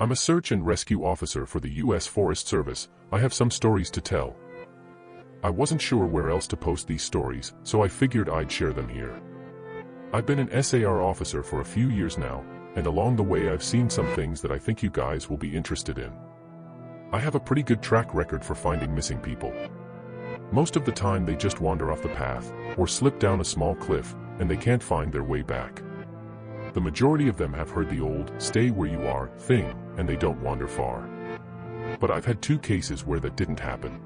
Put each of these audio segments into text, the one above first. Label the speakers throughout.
Speaker 1: I'm a search and rescue officer for the U.S. Forest Service. I have some stories to tell. I wasn't sure where else to post these stories, so I figured I'd share them here. I've been an SAR officer for a few years now, and along the way I've seen some things that I think you guys will be interested in. I have a pretty good track record for finding missing people. Most of the time they just wander off the path, or slip down a small cliff, and they can't find their way back. The majority of them have heard the old, "stay where you are" thing, and they don't wander far. But I've had two cases where that didn't happen.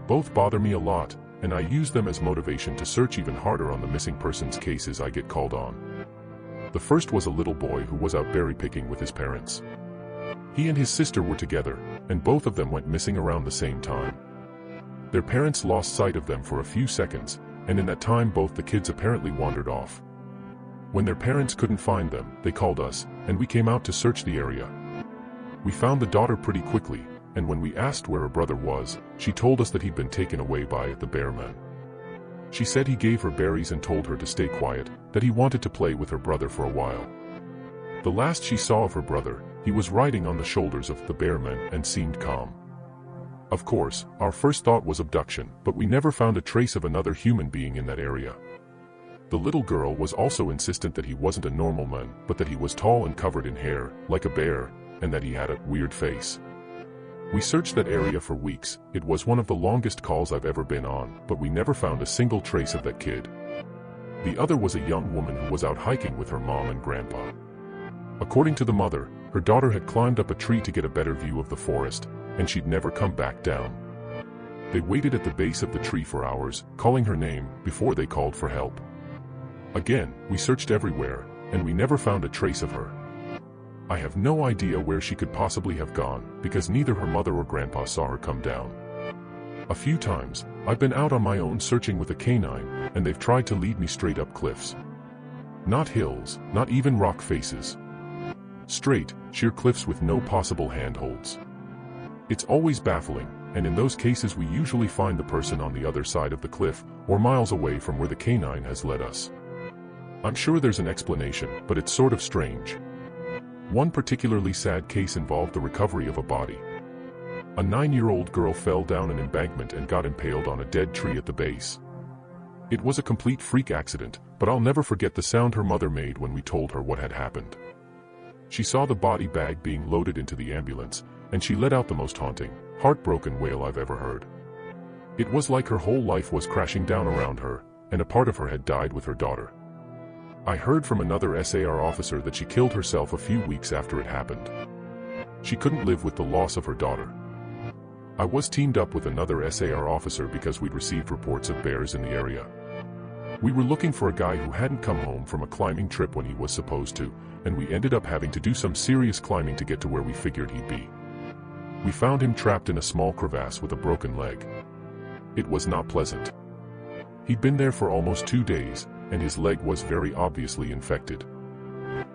Speaker 1: Both bother me a lot, and I use them as motivation to search even harder on the missing persons cases I get called on. The first was a little boy who was out berry picking with his parents. He and his sister were together, and both of them went missing around the same time. Their parents lost sight of them for a few seconds, and in that time both the kids apparently wandered off. When their parents couldn't find them, they called us, and we came out to search the area. We found the daughter pretty quickly, and when we asked where her brother was, she told us that he'd been taken away by the bear men. She said he gave her berries and told her to stay quiet, that he wanted to play with her brother for a while. The last she saw of her brother, he was riding on the shoulders of the bear men and seemed calm. Of course, our first thought was abduction, but we never found a trace of another human being in that area. The little girl was also insistent that he wasn't a normal man, but that he was tall and covered in hair, like a bear, and that he had a weird face. We searched that area for weeks. It was one of the longest calls I've ever been on, but we never found a single trace of that kid. The other was a young woman who was out hiking with her mom and grandpa. According to the mother, her daughter had climbed up a tree to get a better view of the forest, and she'd never come back down. They waited at the base of the tree for hours, calling her name, before they called for help. Again, we searched everywhere, and we never found a trace of her. I have no idea where she could possibly have gone, because neither her mother or grandpa saw her come down. A few times, I've been out on my own searching with a canine, and they've tried to lead me straight up cliffs. Not hills, not even rock faces. Straight, sheer cliffs with no possible handholds. It's always baffling, and in those cases we usually find the person on the other side of the cliff, or miles away from where the canine has led us. I'm sure there's an explanation, but it's sort of strange. One particularly sad case involved the recovery of a body. A 9-year-old girl fell down an embankment and got impaled on a dead tree at the base. It was a complete freak accident, but I'll never forget the sound her mother made when we told her what had happened. She saw the body bag being loaded into the ambulance, and she let out the most haunting, heartbroken wail I've ever heard. It was like her whole life was crashing down around her, and a part of her had died with her daughter. I heard from another SAR officer that she killed herself a few weeks after it happened. She couldn't live with the loss of her daughter. I was teamed up with another SAR officer because we'd received reports of bears in the area. We were looking for a guy who hadn't come home from a climbing trip when he was supposed to, and we ended up having to do some serious climbing to get to where we figured he'd be. We found him trapped in a small crevasse with a broken leg. It was not pleasant. He'd been there for almost 2 days, and his leg was very obviously infected.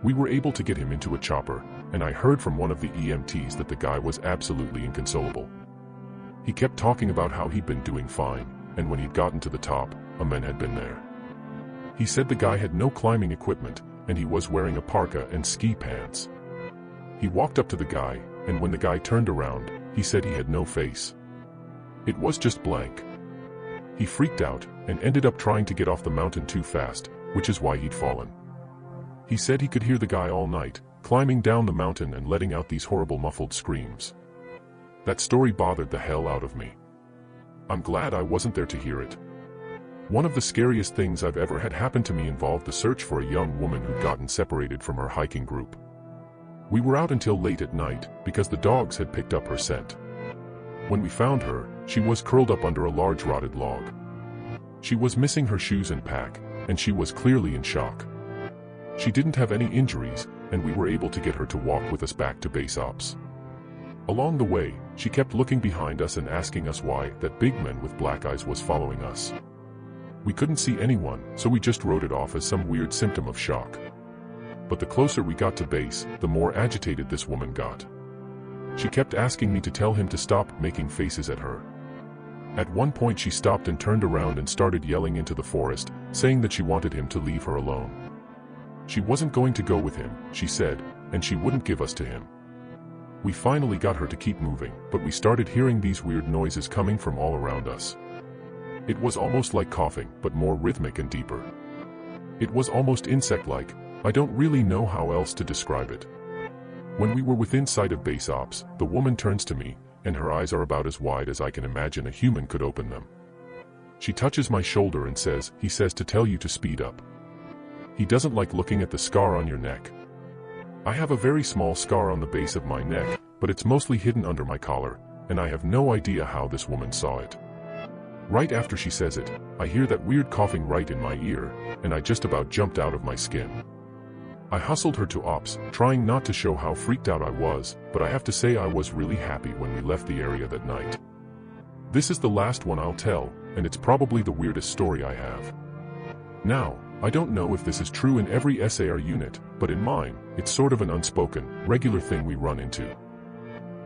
Speaker 1: We were able to get him into a chopper, and I heard from one of the EMTs that the guy was absolutely inconsolable. He kept talking about how he'd been doing fine, and when he'd gotten to the top, a man had been there. He said the guy had no climbing equipment, and he was wearing a parka and ski pants. He walked up to the guy, and when the guy turned around, he said he had no face. It was just blank. He freaked out, and ended up trying to get off the mountain too fast, which is why he'd fallen. He said he could hear the guy all night, climbing down the mountain and letting out these horrible muffled screams. That story bothered the hell out of me. I'm glad I wasn't there to hear it. One of the scariest things I've ever had happen to me involved the search for a young woman who'd gotten separated from her hiking group. We were out until late at night, because the dogs had picked up her scent. When we found her, she was curled up under a large rotted log. She was missing her shoes and pack, and she was clearly in shock. She didn't have any injuries, and we were able to get her to walk with us back to base ops. Along the way, she kept looking behind us and asking us why that big man with black eyes was following us. We couldn't see anyone, so we just wrote it off as some weird symptom of shock. But the closer we got to base, the more agitated this woman got. She kept asking me to tell him to stop making faces at her. At one point she stopped and turned around and started yelling into the forest, saying that she wanted him to leave her alone. She wasn't going to go with him, she said, and she wouldn't give us to him. We finally got her to keep moving, but we started hearing these weird noises coming from all around us. It was almost like coughing, but more rhythmic and deeper. It was almost insect-like. I don't really know how else to describe it. When we were within sight of base ops, the woman turns to me, and her eyes are about as wide as I can imagine a human could open them. She touches my shoulder and says, "He says to tell you to speed up. He doesn't like looking at the scar on your neck." I have a very small scar on the base of my neck, but it's mostly hidden under my collar, and I have no idea how this woman saw it. Right after she says it, I hear that weird coughing right in my ear, and I just about jumped out of my skin. I hustled her to ops, trying not to show how freaked out I was, but I have to say I was really happy when we left the area that night. This is the last one I'll tell, and it's probably the weirdest story I have. Now, I don't know if this is true in every SAR unit, but in mine, it's sort of an unspoken, regular thing we run into.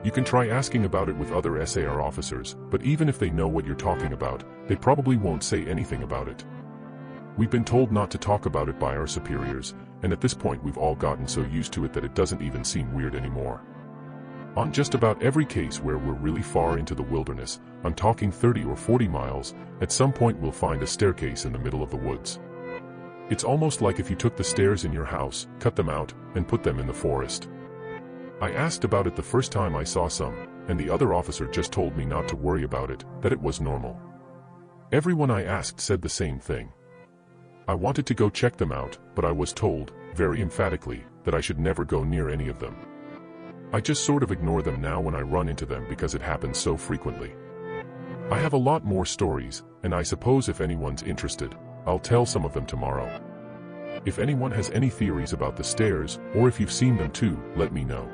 Speaker 1: You can try asking about it with other SAR officers, but even if they know what you're talking about, they probably won't say anything about it. We've been told not to talk about it by our superiors, and at this point we've all gotten so used to it that it doesn't even seem weird anymore. On just about every case where we're really far into the wilderness, I'm talking 30 or 40 miles, at some point we'll find a staircase in the middle of the woods. It's almost like if you took the stairs in your house, cut them out, and put them in the forest. I asked about it the first time I saw some, and the other officer just told me not to worry about it, that it was normal. Everyone I asked said the same thing. I wanted to go check them out, but I was told, very emphatically, that I should never go near any of them. I just sort of ignore them now when I run into them because it happens so frequently. I have a lot more stories, and I suppose if anyone's interested, I'll tell some of them tomorrow. If anyone has any theories about the stairs, or if you've seen them too, let me know.